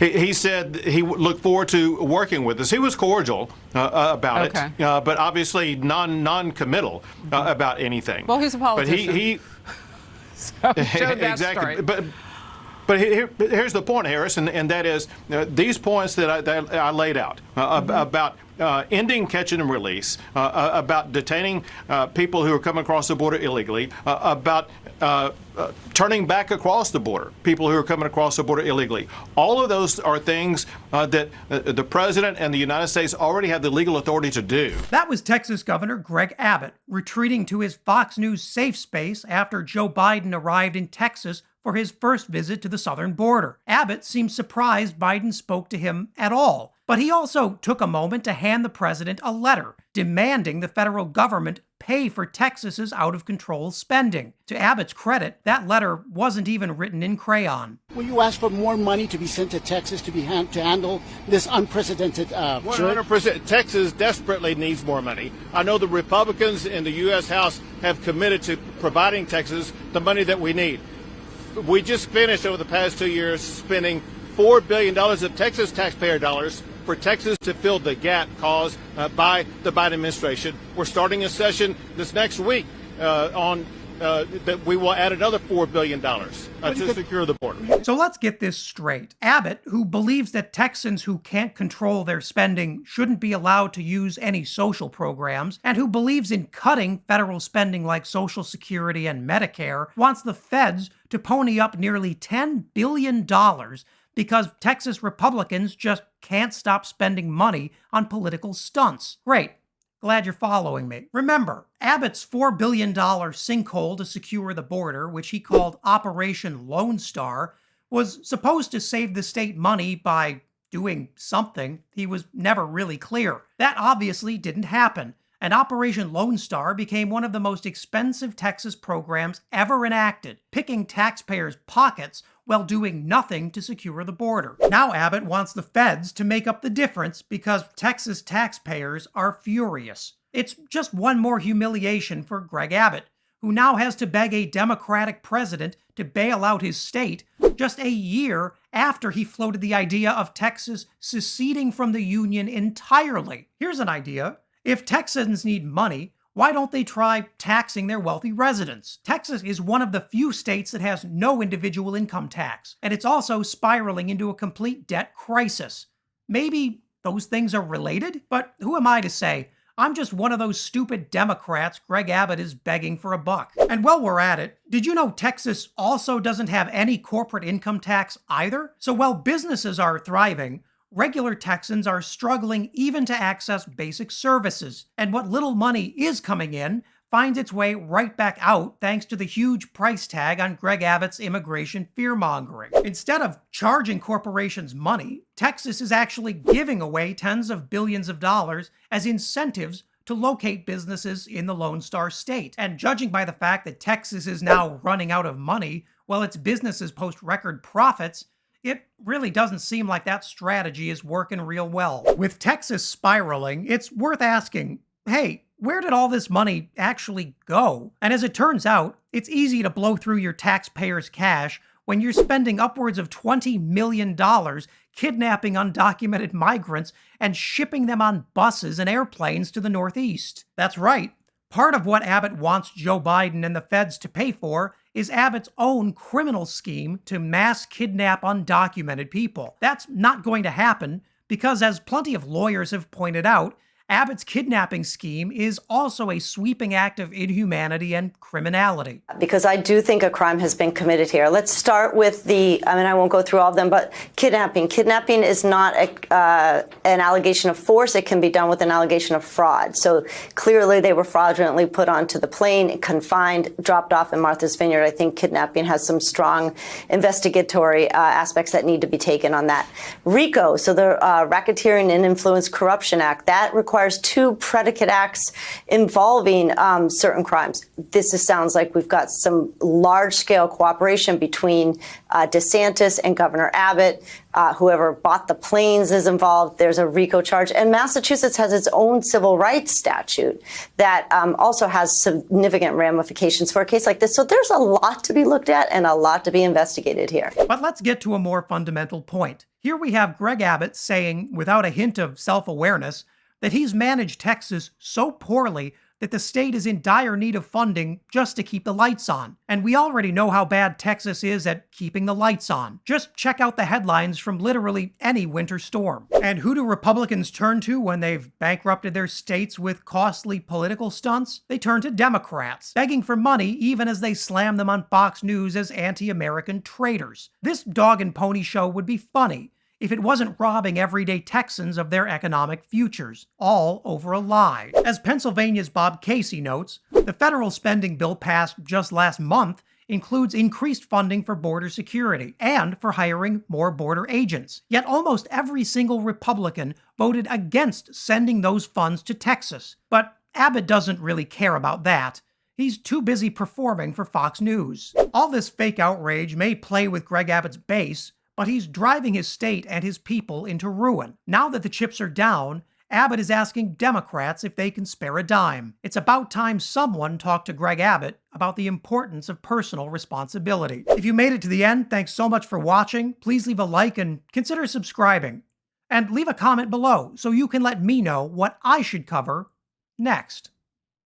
He said he looked forward to working with us. He was cordial about it, but obviously non-committal about anything. Well, he's a politician. But he so exactly. But here's the point, Harris, and that is these points that I laid out about ending catch and release, about detaining people who are coming across the border illegally, about turning back across the border people who are coming across the border illegally. All of those are things that the president and the United States already have the legal authority to do. That was Texas Governor Greg Abbott retreating to his Fox News safe space after Joe Biden arrived in Texas for his first visit to the southern border. Abbott seemed surprised Biden spoke to him at all, but he also took a moment to hand the president a letter demanding the federal government pay for Texas's out-of-control spending. To Abbott's credit, that letter wasn't even written in crayon. Will you ask for more money to be sent to Texas to handle this unprecedented 100%. Texas desperately needs more money. I know the Republicans in the U.S. House have committed to providing Texas the money that we need. We just finished over the past 2 years spending $4 billion of Texas taxpayer dollars for Texas to fill the gap caused by the Biden administration. We're starting a session this next week that we will add another $4 billion to secure the border. So let's get this straight. Abbott, who believes that Texans who can't control their spending shouldn't be allowed to use any social programs, and who believes in cutting federal spending like Social Security and Medicare, wants the feds to pony up nearly $10 billion because Texas Republicans just can't stop spending money on political stunts. Great. Glad you're following me. Remember, Abbott's $4 billion sinkhole to secure the border, which he called Operation Lone Star, was supposed to save the state money by doing something. He was never really clear. That obviously didn't happen, and Operation Lone Star became one of the most expensive Texas programs ever enacted, picking taxpayers' pockets while doing nothing to secure the border. Now Abbott wants the feds to make up the difference because Texas taxpayers are furious. It's just one more humiliation for Greg Abbott, who now has to beg a Democratic president to bail out his state just a year after he floated the idea of Texas seceding from the Union entirely. Here's an idea. If Texans need money, why don't they try taxing their wealthy residents? Texas is one of the few states that has no individual income tax, and it's also spiraling into a complete debt crisis. Maybe those things are related? But who am I to say? I'm just one of those stupid Democrats Greg Abbott is begging for a buck. And while we're at it, did you know Texas also doesn't have any corporate income tax either? So while businesses are thriving, regular Texans are struggling even to access basic services, and what little money is coming in finds its way right back out thanks to the huge price tag on Greg Abbott's immigration fear-mongering. Instead of charging corporations money, Texas is actually giving away tens of billions of dollars as incentives to locate businesses in the Lone Star State. And judging by the fact that Texas is now running out of money while its businesses post record profits, it really doesn't seem like that strategy is working real well. With Texas spiraling, it's worth asking, hey, where did all this money actually go? And as it turns out, it's easy to blow through your taxpayers' cash when you're spending upwards of $20 million kidnapping undocumented migrants and shipping them on buses and airplanes to the Northeast. That's right. Part of what Abbott wants Joe Biden and the feds to pay for is Abbott's own criminal scheme to mass kidnap undocumented people. That's not going to happen because, as plenty of lawyers have pointed out, Abbott's kidnapping scheme is also a sweeping act of inhumanity and criminality. Because I do think a crime has been committed here. Let's start with I won't go through all of them, but kidnapping. Kidnapping is not an allegation of force. It can be done with an allegation of fraud. So clearly they were fraudulently put onto the plane, confined, dropped off in Martha's Vineyard. I think kidnapping has some strong investigatory aspects that need to be taken on that. RICO, so the Racketeering and Influence Corruption Act, that requires requires 2 predicate acts involving certain crimes. This sounds like we've got some large-scale cooperation between DeSantis and Governor Abbott. Whoever bought the planes is involved. There's a RICO charge. And Massachusetts has its own civil rights statute that also has significant ramifications for a case like this. So there's a lot to be looked at and a lot to be investigated here. But let's get to a more fundamental point. Here we have Greg Abbott saying, without a hint of self-awareness, that he's managed Texas so poorly that the state is in dire need of funding just to keep the lights on. And we already know how bad Texas is at keeping the lights on. Just check out the headlines from literally any winter storm. And who do Republicans turn to when they've bankrupted their states with costly political stunts? They turn to Democrats, begging for money even as they slam them on Fox News as anti-American traitors. This dog and pony show would be funny if it wasn't robbing everyday Texans of their economic futures, all over a lie. As Pennsylvania's Bob Casey notes, the federal spending bill passed just last month includes increased funding for border security and for hiring more border agents. Yet almost every single Republican voted against sending those funds to Texas. But Abbott doesn't really care about that. He's too busy performing for Fox News. All this fake outrage may play with Greg Abbott's base, but he's driving his state and his people into ruin. Now that the chips are down, Abbott is asking Democrats if they can spare a dime. It's about time someone talked to Greg Abbott about the importance of personal responsibility. If you made it to the end, thanks so much for watching. Please leave a like and consider subscribing. And leave a comment below so you can let me know what I should cover next.